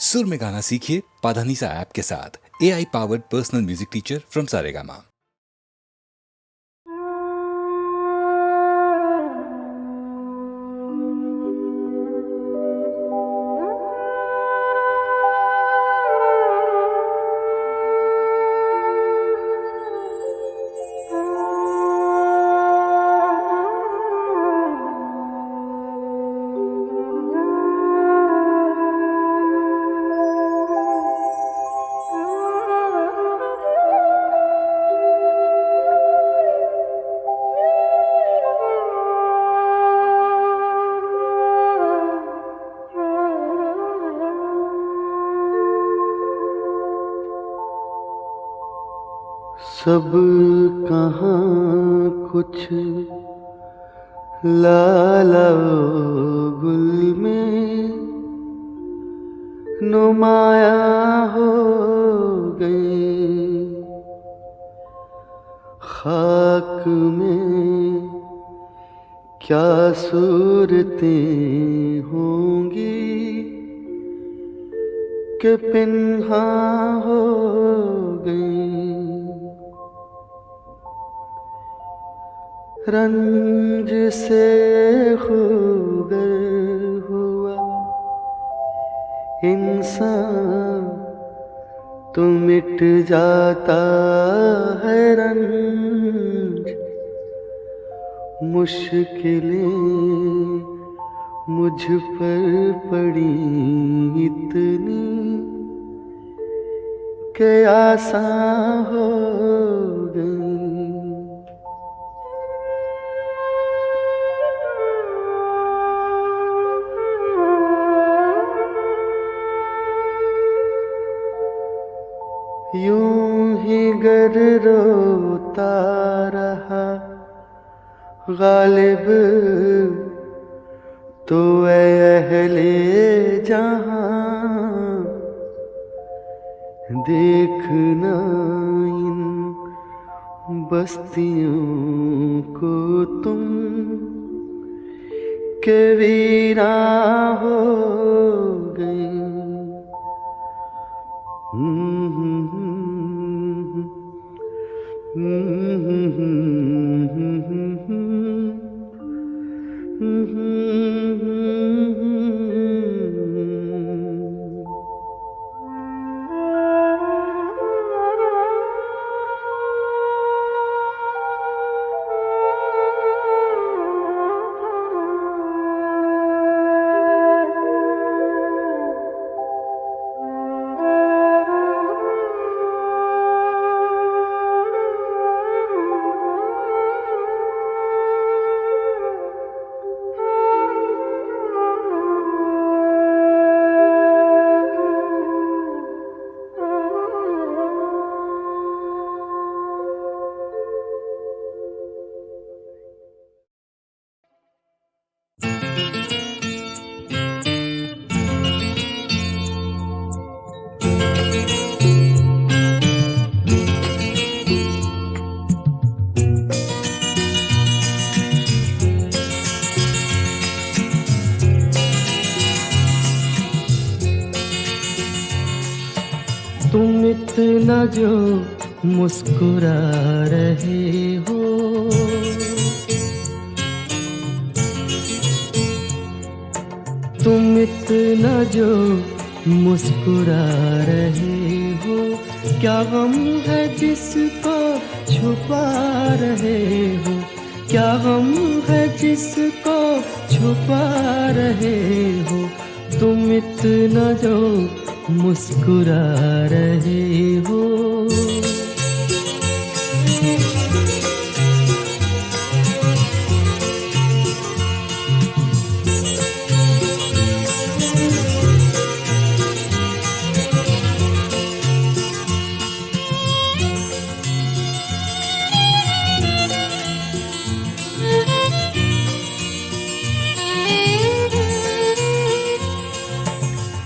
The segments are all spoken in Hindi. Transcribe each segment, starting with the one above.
सुर में गाना सीखिए पाधानीसा ऐप के साथ। AI powered personal music teacher from Saregama. सब कहाँ कुछ लाला गुल में नुमाया हो गए, खाक में क्या सूरतें होंगी कि पिन्हा हो गई। रंज से खुगर हुआ इंसान तो मिट जाता है रंज, मुश्किलें मुझ पर पड़ी इतनी कि आसान हो गई। यूं ही गर रोता रहा गालिब तो अहले जहां, देखना इन बस्तियों को तुम के वीरा हो गई। तुम इतना जो मुस्कुरा रहे हो, तुम इतना जो मुस्कुरा रहे हो, क्या गम है जिसको छुपा रहे हो, क्या गम है जिसको छुपा रहे हो। तुम इतना जो मुस्कुरा रहे हो।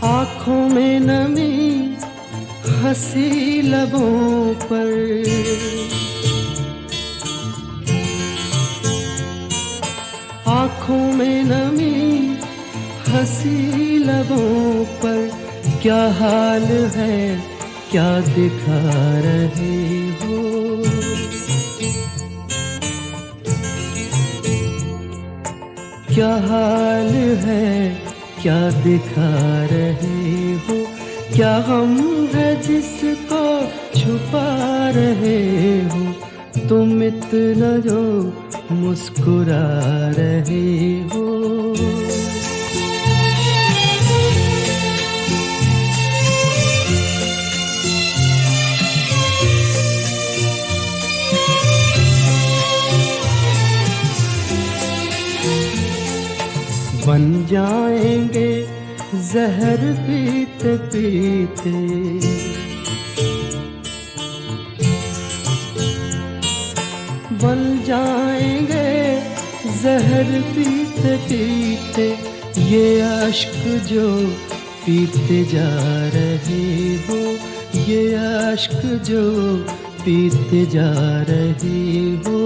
आँखों में नमी हंसी लबों पर, आँखों में नमी हंसी लबों पर, क्या हाल है, क्या दिखा रहे हो। क्या हाल है, क्या दिखा रहे हो। क्या गम है जिसको छुपा रहे हो। तुम इतना जो मुस्कुरा रहे हो। बन जाएंगे जहर पीते पीते। बन जाएंगे जहर पीते पीते। ये अश्क जो पीते जा रहे हो। ये अश्क जो पीते जा रहे हो।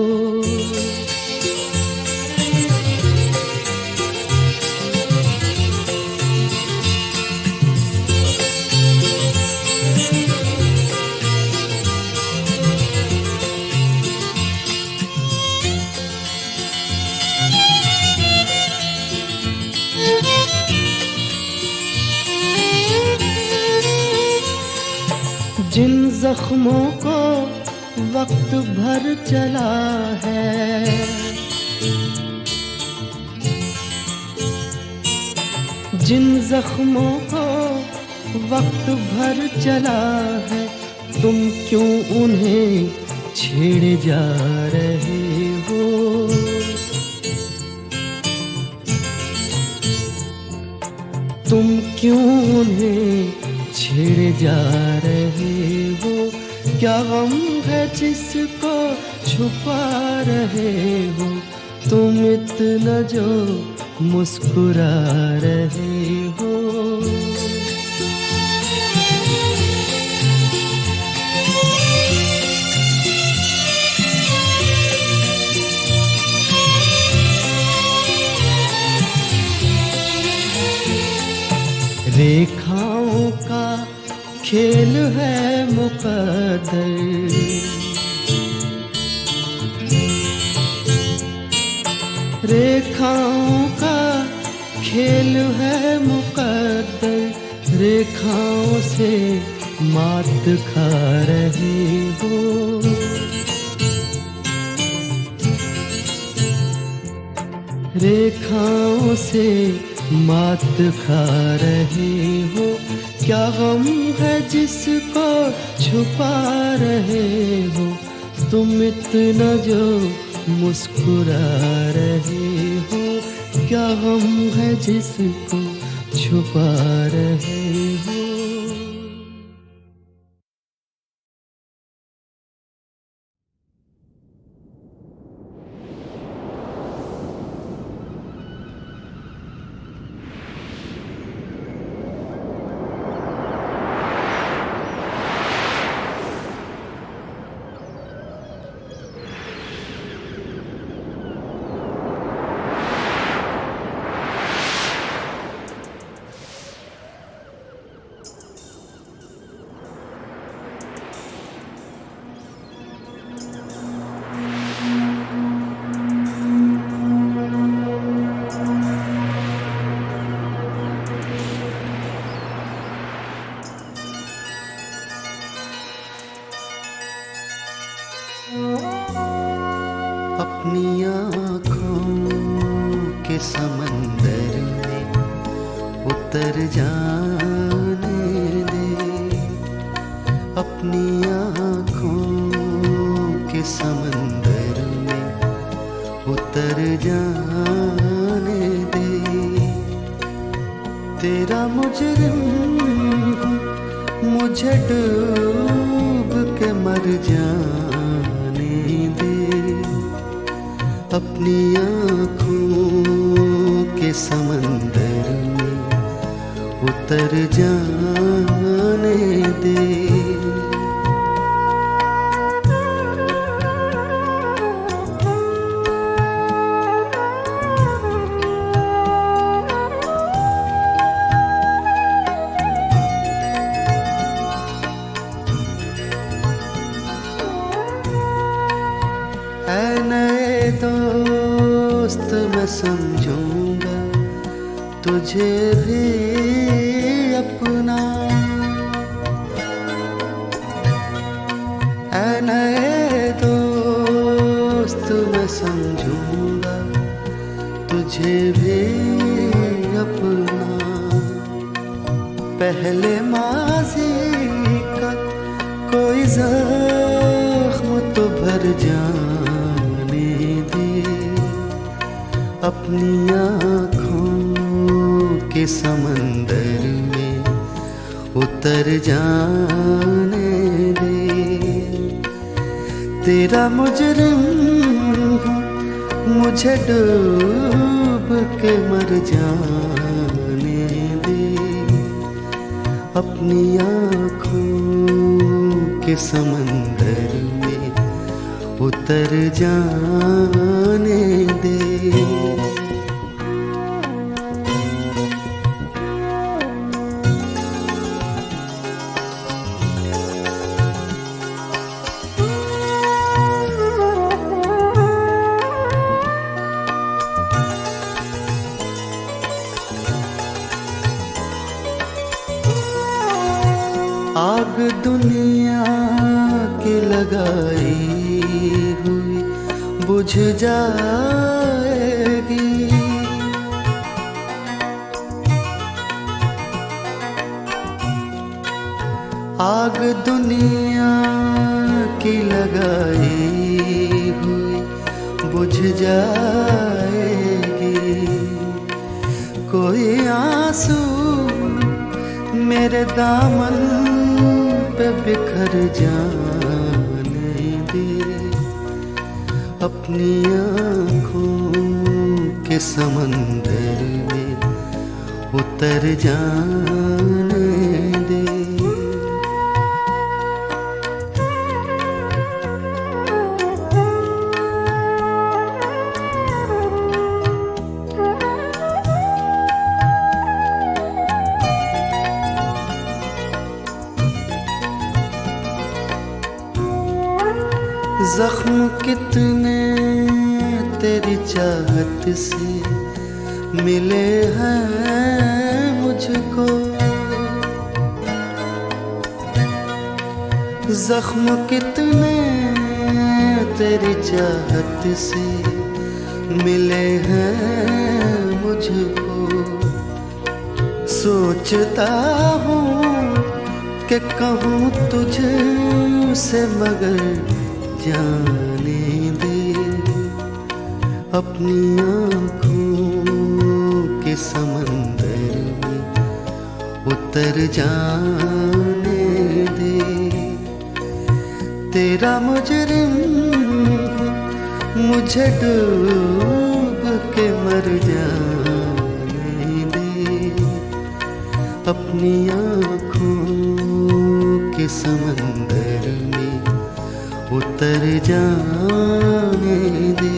जिन जख्मों को वक्त भर चला है। जिन जख्मों को वक्त भर चला है। तुम क्यों उन्हें छेड़े जा रहे हो। तुम क्यों उन्हें छेड़े जा रहे हो। क्या गम है जिसको छुपा रहे हो। तुम इतना जो मुस्कुरा रहे हो। रेखाओं का खेल है मुकद्दर। रेखाओं का खेल है मुकद्दर। रेखाओं से मात खा रहे हो। रेखाओं से मात खा रहे हो। क्या गम है जिसको छुपा रहे हो। तुम इतना जो मुस्कुरा रहे हो। क्या गम है जिसको छुपा रहे हो। अपनी आँखों के समंदर में उतर जाने दे। अपनी आँखों के समंदर में उतर जाने दे। तेरा मुजरिम हूँ, मुझे डूब के मर जाने दे। अपनी आँखों के समंदर में उतर जाने दे। दोस्त मैं समझूंगा तुझे भी अपना। ऐ नए दोस्त मैं समझूंगा तुझे भी अपना। पहले माज़ी का कोई ज़ख्म तो भर जाने दे, अपनी आँखों के समंदर में उतर जाने दे। तेरा मुजरिम हूँ, मुझे डूब के मर जाने दे, अपनी आँखों के समंदर में उतर जाने दे। आग दुनिया की लगाई हुई बुझ जाएगी। आग दुनिया की लगाई हुई बुझ जाएगी। कोई आंसू मेरे दामन पे बिखर जाने दे, अपनी आँखों के समंदर में उतर जाने दे। जख्म कितने तेरी चाहत से मिले हैं मुझको, जख्म कितने तेरी चाहत से मिले हैं मुझको। सोचता हूँ कि कहूँ तुझसे मगर जाने दे, अपनी आँखों के समंदर में उतर जाने दे। तेरा मुजरिम मुझे डूब के मर जाने दे, अपनी आँखों के समंदर में उतर जाने दे।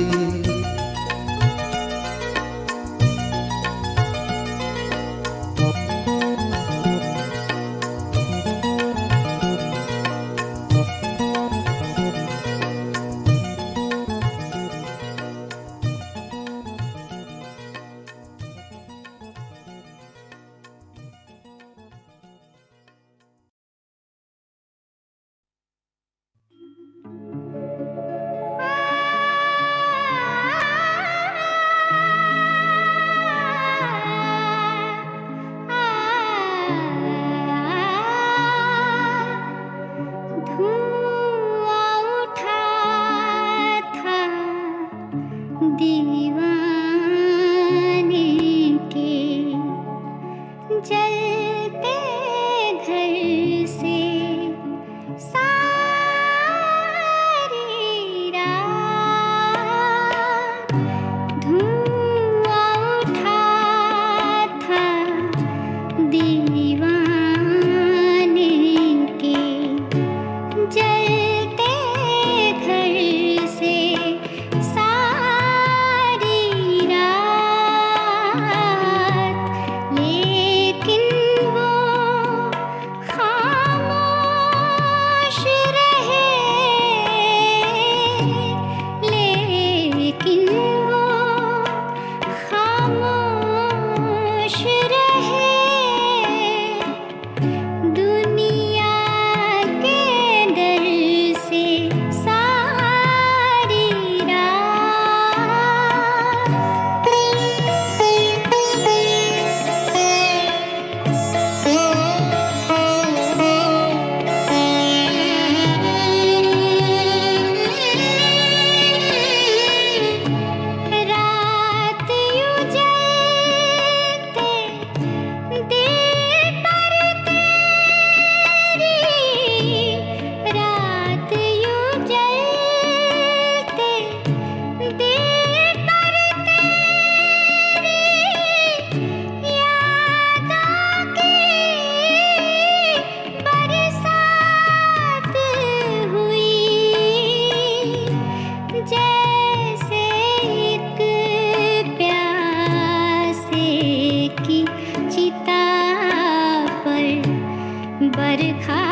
बरखा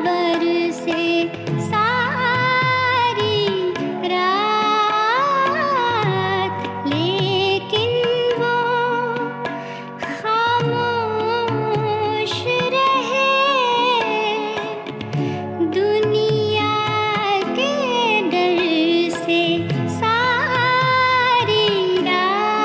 बरसे सारी रात, लेकिन वो खामोश रहे दुनिया के डर से सारी रात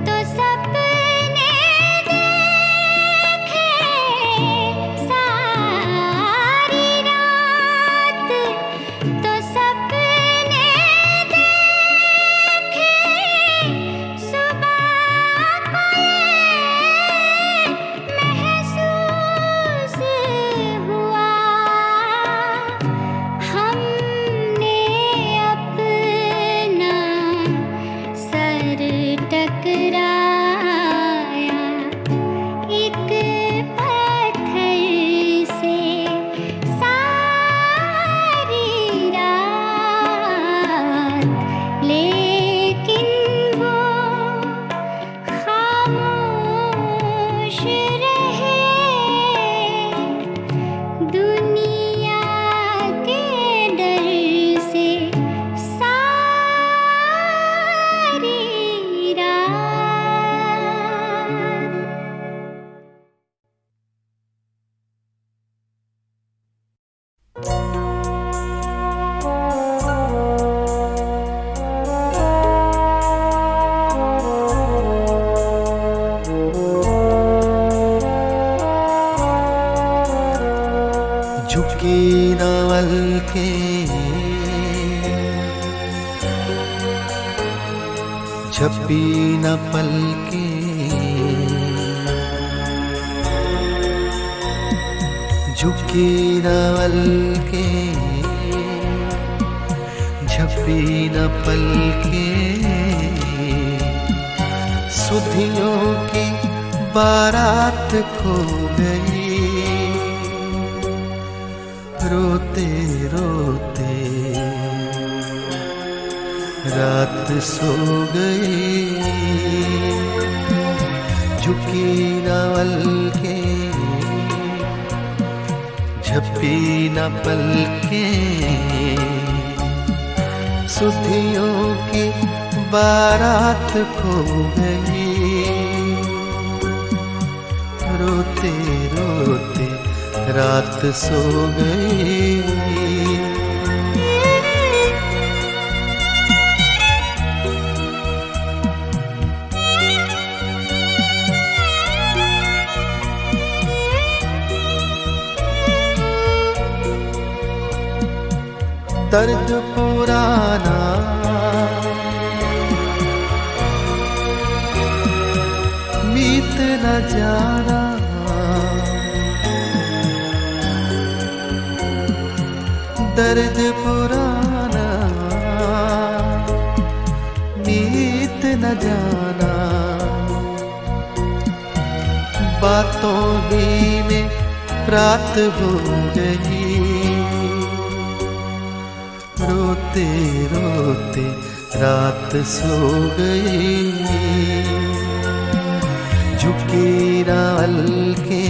तो सपने देखे, सारी रात तो सपने देखे, सुबह को ये महसूस हुआ हमने अपना सर टकराया एक पत्थर से सारी रात, लेकिन वो खामोश रहे दुनिया के डर से सारी रात। झुकी नवल के झपी न पल के, झुकी नवल के झपी न पल के, सुधियों की बारात खो गई रोते रोते रात सो गई। झुकी नवल के झपी न पल के, सुधियों की बारात खो गई रोते रोते रात सो गई। दर्द पुराना मीत न जाना, दर्द पुराना मीत न जाना, बातों ही में रात हो गई रोते रोते रात सो गई। झुकी नाल के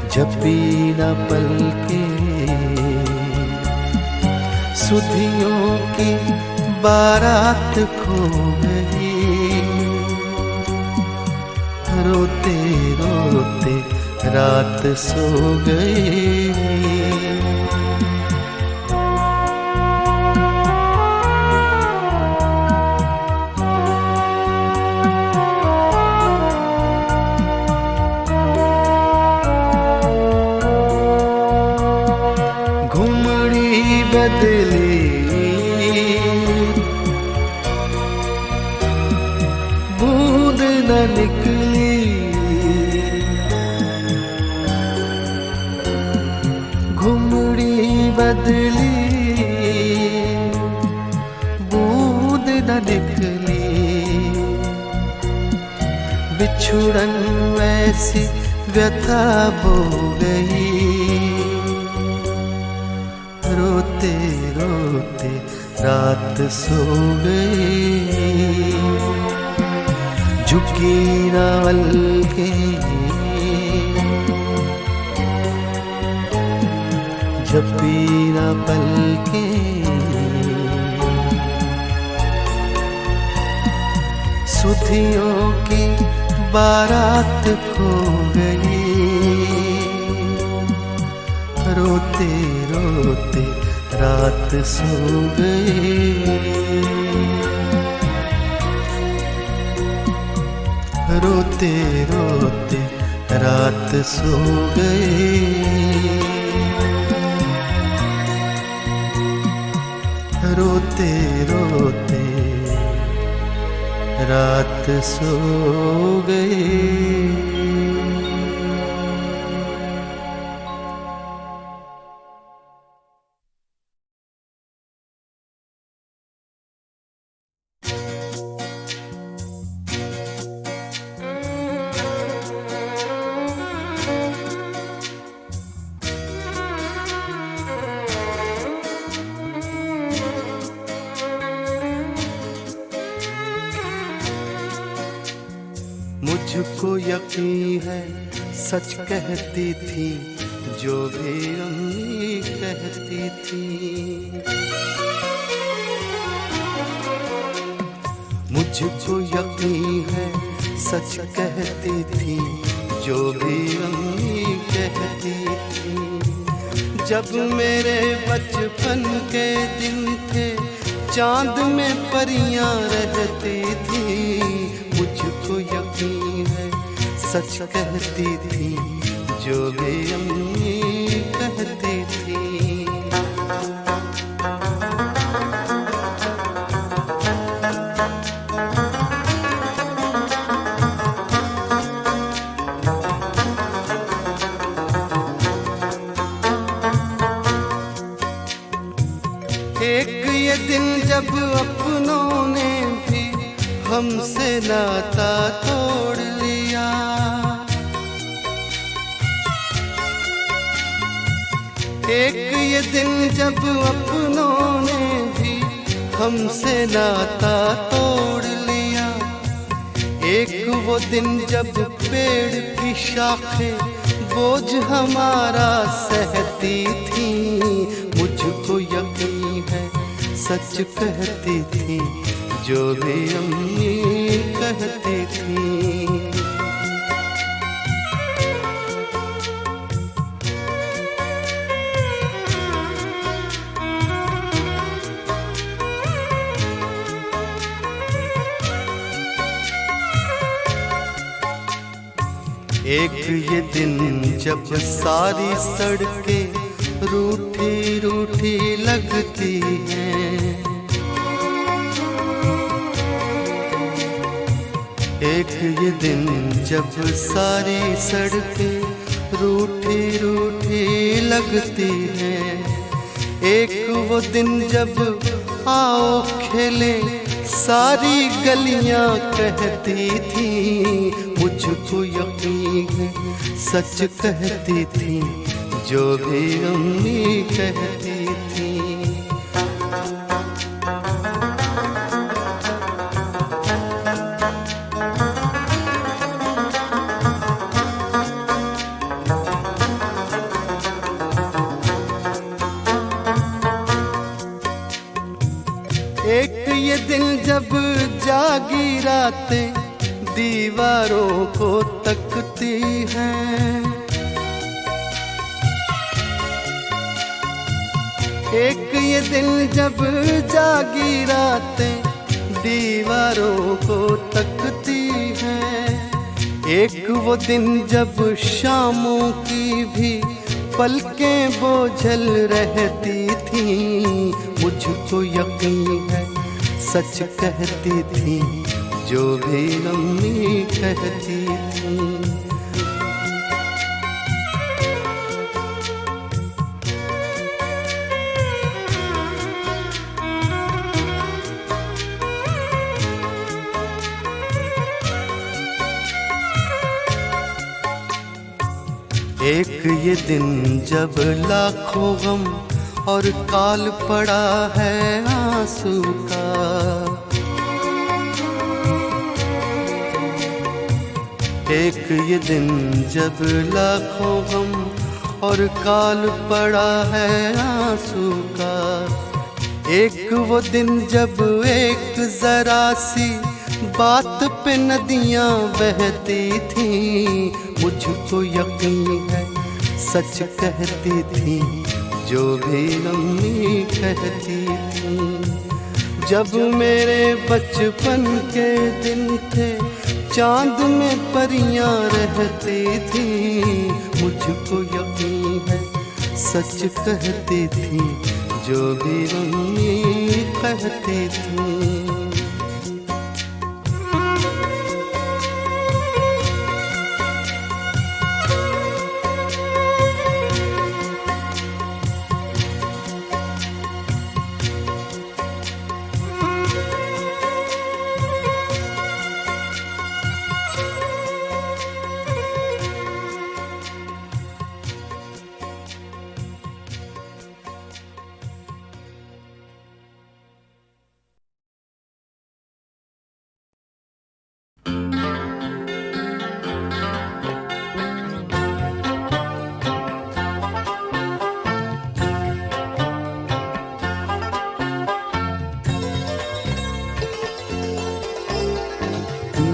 झपी न पल के, सुधियों की बारात खो गई रोते रोते रात सो गई। बदली बूंद न निकली, घुमड़ी बदली बूंद न निकली, बिछुड़न वैसी व्यथा बो गई, रोते रोते रात सो गई। झुकी ना अलके झपी ना पलके, सुधियों की बारात खो गई। रोते रोते रात सो गई, रोते रोते रात सो गई। रोते रोते रात सो गई। मुझको यकीन है सच कहती थी जो भी अम्मी कहती थी। मुझको यकीन है सच कहती थी जो भी अम्मी कहती थी। जब मेरे बचपन के दिन थे चांद में परियां रहती थी। मुझको यकीन है सच कहती थी जो भी अम्मी कहती थी। एक ये दिन जब अपनों ने भी हमसे नाता तोड़ लिया। एक ये दिन जब अपनों ने भी हमसे नाता तोड़ लिया। एक वो दिन जब पेड़ की शाखें बोझ हमारा सहती थी। मुझको यकीन है सच कहती थी जो भी अम्मी कहती थी। एक ये दिन जब सारी सड़कें रूठी रूठी लगती हैं। एक ये दिन जब सारी सड़कें रूठी रूठी लगती हैं। एक वो दिन जब आओ खेले सारी गलियां कहती थी। मुझको यकीन है सच कहती थी जो भी अम्मी कहती थी। एक ये दिन जब जागी रातें दीवारों को तकती हैं। एक ये दिन जब जागी रातें दीवारों को तकती हैं। एक वो दिन जब शामों की भी पलकें बोझल रहती थी। मुझको यकीन है सच कहती थी जो भी अम्मी कहती थी। एक ये दिन जब लाखों गम और काल पड़ा है आंसू का। एक ये दिन जब लाखों गम और काल पड़ा है आंसू का। एक वो दिन जब एक जरा सी बात पे नदियां बहती थी, मुझको यकीन है सच कहती थी जो भी अम्मी कहती थी। जब मेरे बचपन के दिन थे चांद में परियां रहती थी, मुझको यकीन है सच कहती थी जो भी अम्मी कहती थी।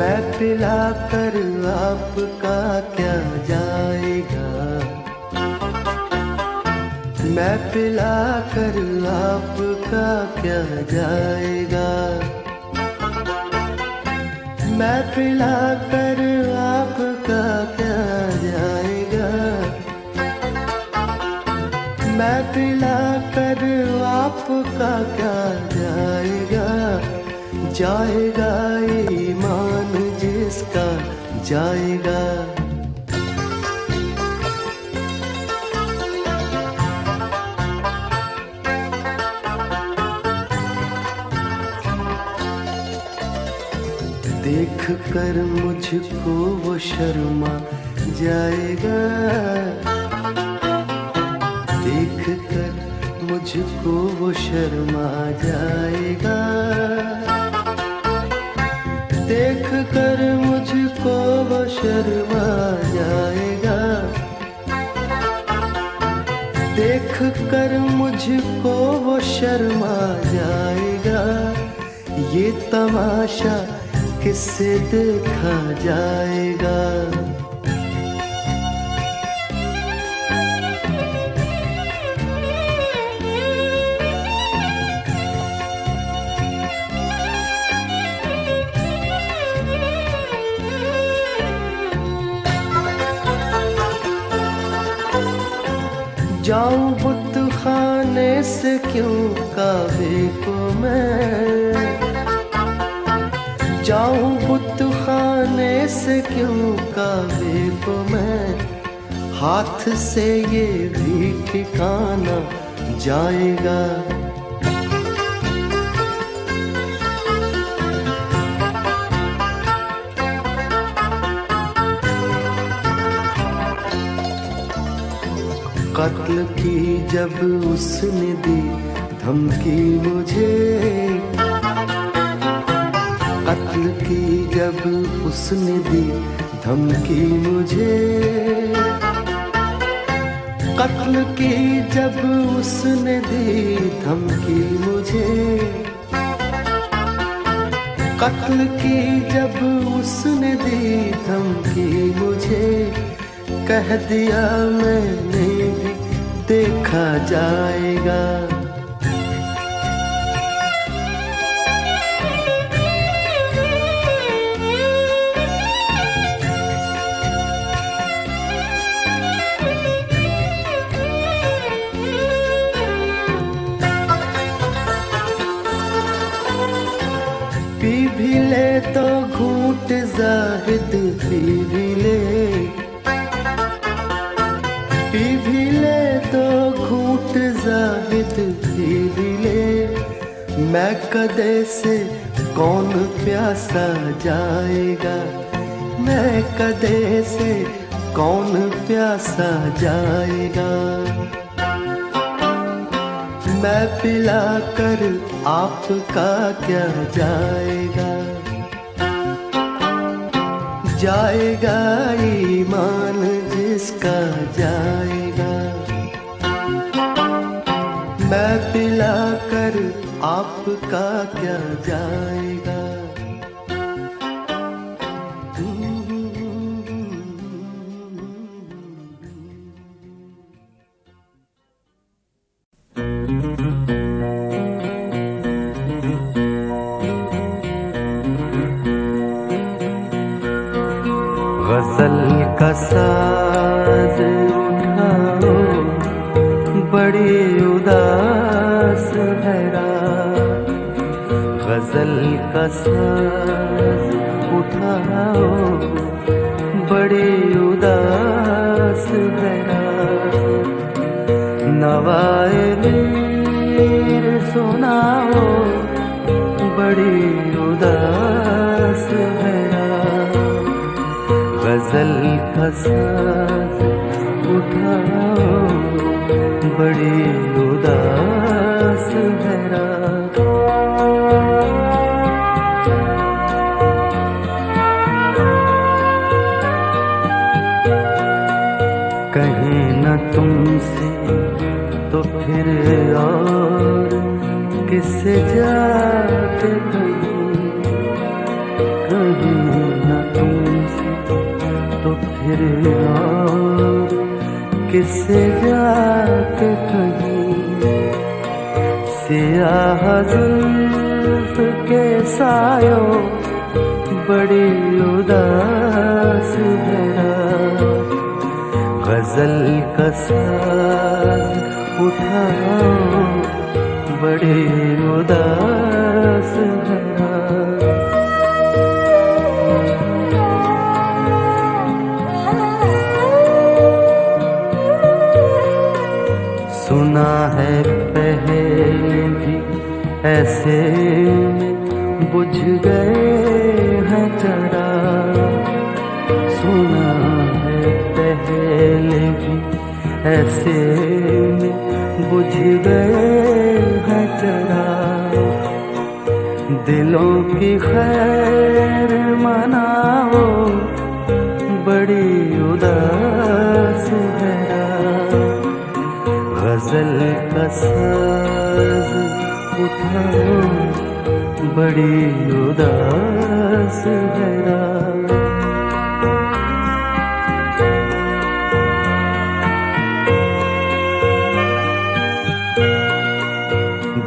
मैं पिला कर आपका क्या जाएगा, मैं पिला कर आपका क्या जाएगा, मैं पिला कर आपका क्या जाएगा, मैं पिला कर आपका क्या जाएगा। जाएगा ईमान जिसका जाएगा। देख कर मुझको वो शर्मा जाएगा, देख कर मुझको वो शर्मा जाएगा, देख कर मुझको वो शर्मा जाएगा, देख कर मुझको वो शर्मा जाएगा। ये तमाशा किससे देखा जाएगा। जाऊं बुत खाने से क्यों काबे को मैं, जाऊं बुत खाने से क्यों काबे को मैं, हाथ से ये भी ठिकाना जाएगा। कत्ल की जब उसने दी धमकी मुझे, कत्ल की जब उसने दी धमकी मुझे, कत्ल की जब उसने दी धमकी मुझे, कत्ल की जब उसने दी धमकी मुझे, कह दिया मैंने भी देखा जाएगा। पी भी ले तो घूंट जाहिद पी भी ले, पी भी ले तो घूंट जाहिद पी भी ले, मैं कदे से कौन प्यासा जाएगा, मैं कदे से कौन प्यासा जाएगा। मैं पिला कर आपका क्या जाएगा। जाएगा ईमान जिसका जाएगा। मैं पिला कर आपका क्या जाएगा। गजल का साज उठाओ, बड़ी उदास है रात। गजल का साज उठाओ, बड़ी उदास है रात। नवाए मीर सुनाओ, बड़ी उदास है रात। गजल का साज उठाओ, बड़ी उदास है रात। कहीं न तुमसे तो फिर और किससे जाते कहीं। कहीं न तुमसे तो फिर और किससे जाते कहीं। सियाह जुल्फ के सायों, बड़ी उदास है रात। गजल का साज उठाओ, बड़ी उदास है रात। सुना है पहले भी ऐसे बुझ गए हैं चिराग। सुना है पहले भी ऐसे बुझ गए हैं चिराग। दिलों की खैर मनाओ, बड़ी उदास है रात। गजल का साज उठाओ, बड़ी उदास है रात।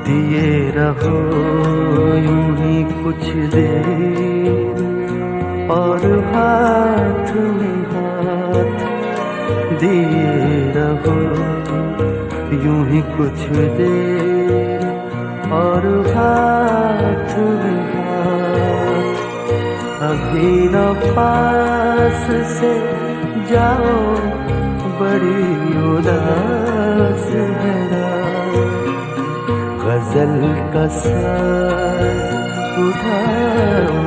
दिए रहो यूं ही कुछ देर और हाथ में हाथ। दिए रहो यूं ही कुछ देर और हाथ में हाथ। अभी न पास से जाओ, बड़ी उदास है रात। गजल का साज उठाओ,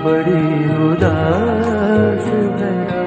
बड़ी उदास है रात।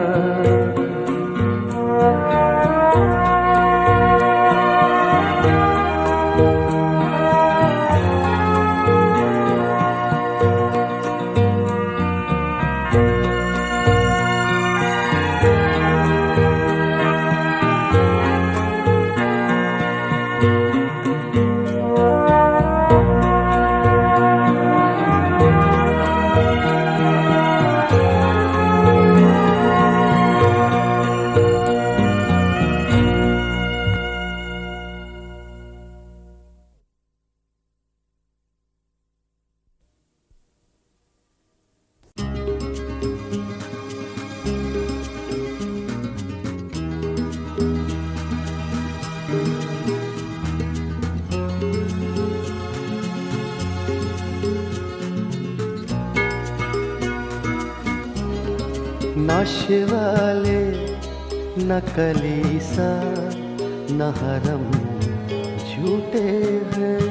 नशे वाले नकली सा न हरम झूठे हैं।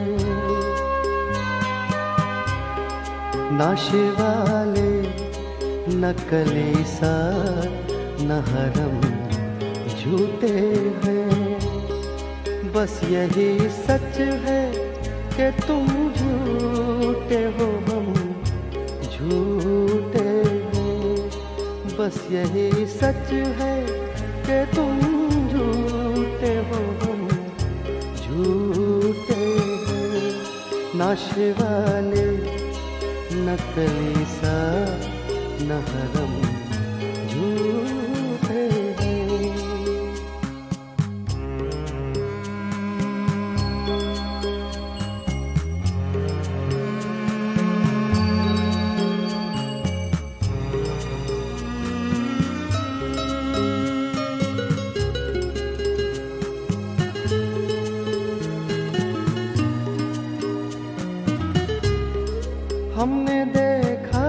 नशे वाले नकली सा न हरम झूठे हैं। बस यही सच है कि तुम झूठे हो, हम झूठे हैं। बस यही सच है कि तुम झूठे हो, हम झूठे हैं। नाशे वाले नकली सा न हरम झूठे हैं। हमने देखा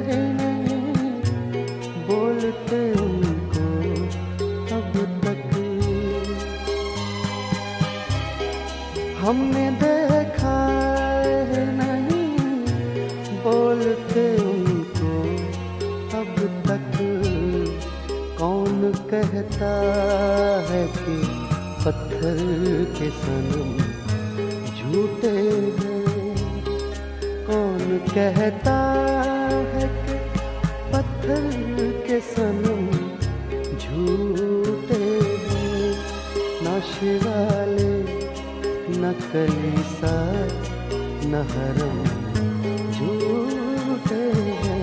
है नहीं बोलते उनको अब तक। हमने देखा है नहीं बोलते उनको अब तक। कौन कहता है कि पत्थर के सनम झूठे हैं। कौन कहता है कि पत्थर के सनम झूठे हैं। नाशे वाले नकली सा न हरम झूठे हैं।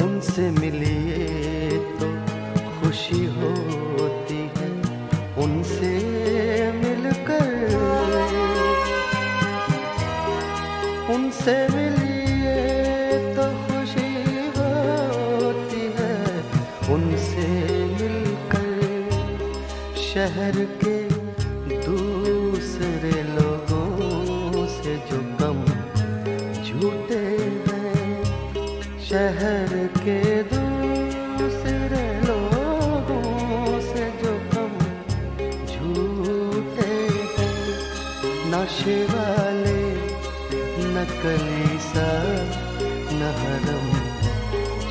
उनसे मिलिए तो खुशी होती है, उनसे मिलकर। उनसे मिलिए तो खुशी होती है, उनसे मिलकर। शहर के दूसरे लोगों से जो कम झूठे हैं। शहर के दूसरे लोगों से जो कम झूठे हैं। नशे वाले नकली सा न हरम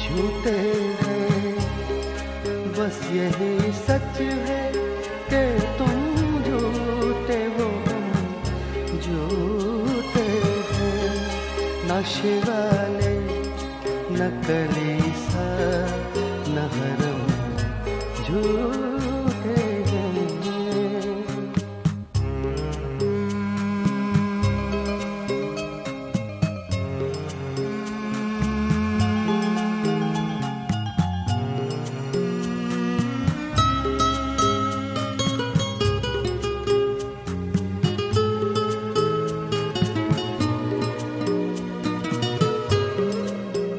झूठे हैं। बस यही सच है कि तुम झूठे हो, हम झूठे हैं। नशे वाले नकली सा न हरम झूठे हैं।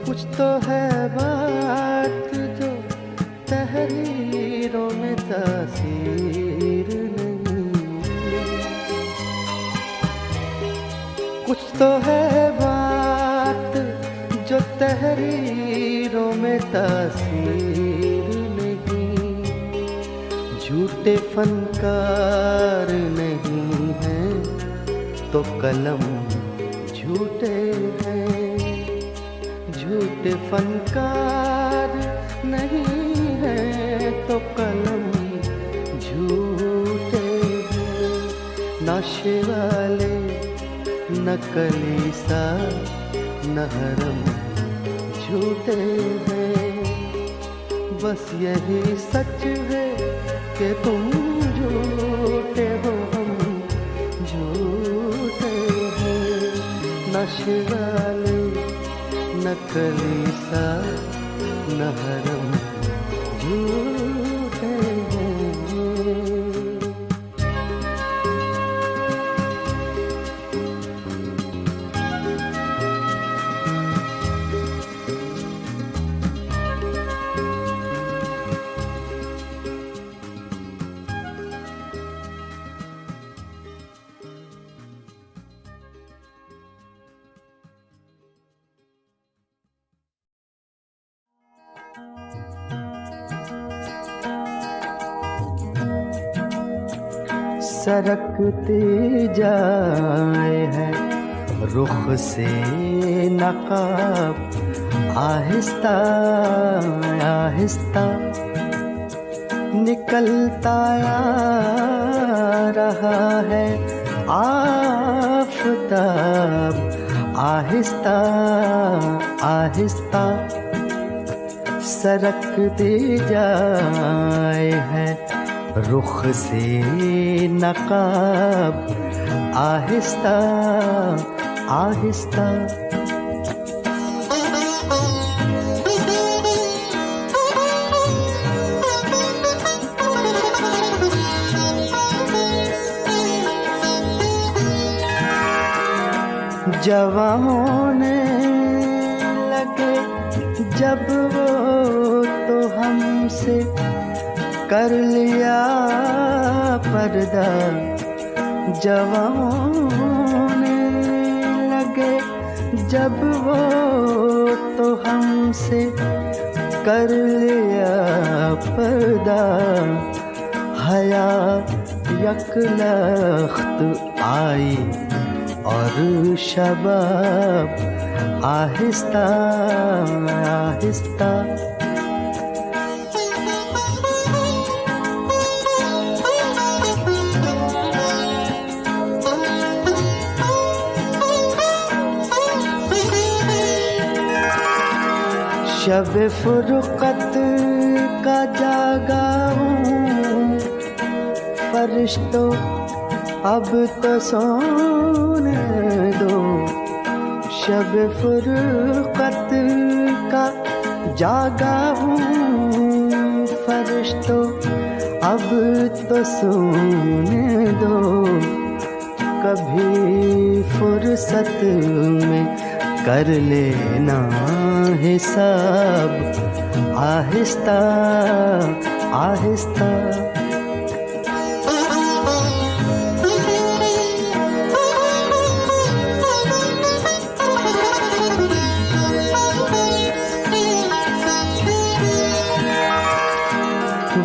कुछ तो है बात जो तहरीरों में तासीर नहीं। कुछ तो है बात जो तहरीरों में तासीर नहीं। झूठे फनकार नहीं हैं तो कलम झूठे हैं। झूठे फनकार नहीं है तो कलम झूठे हैं। नशे वाले नकली सा न हरम झूठे हैं। बस यही सच है कि तुम झूठे हो, हम झूठे हैं। नशे वाले नकली सा न हरम झूठे हैं। सरकती जाए है रुख से नकाब, आहिस्ता आहिस्ता निकलता आ रहा है आफताब, आहिस्ता आहिस्ता सरकती जाए है रुख से नकाब, आहिस्ता आहिस्ता। जवां होने लगे जब वो तो हमसे कर लिया पर्दा, जवां होने लगे जब वो तो हमसे कर लिया पर्दा, हया यकलख्त आई और शबाब, आहिस्ता आहिस्ता। शब फुरकत का जागा हूँ, फरिश्तों अब तो सोने दो। शब फुरकत का जागा हूँ, फरिश्तों अब तो सोने दो। कभी फुर्सत में कर लेना हिसाब, आहिस्ता आहिस्ता।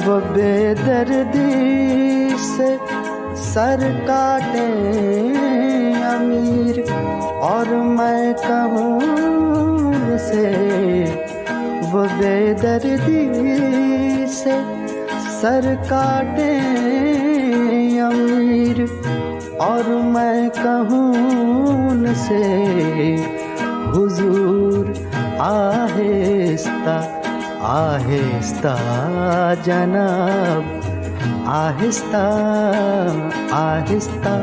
वो बेदर्दी से सर काटे अमीर और मैं कहूँ से, वो बेदर्दी से सर काटे अमीर और मैं कहूँ से, हुजूर आहिस्ता आहिस्ता जनाब, आहिस्ता आहिस्ता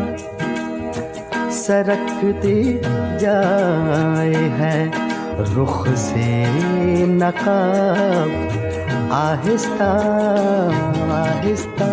सरकती जाए है रुख से नकाब, आहिस्ता आहिस्ता।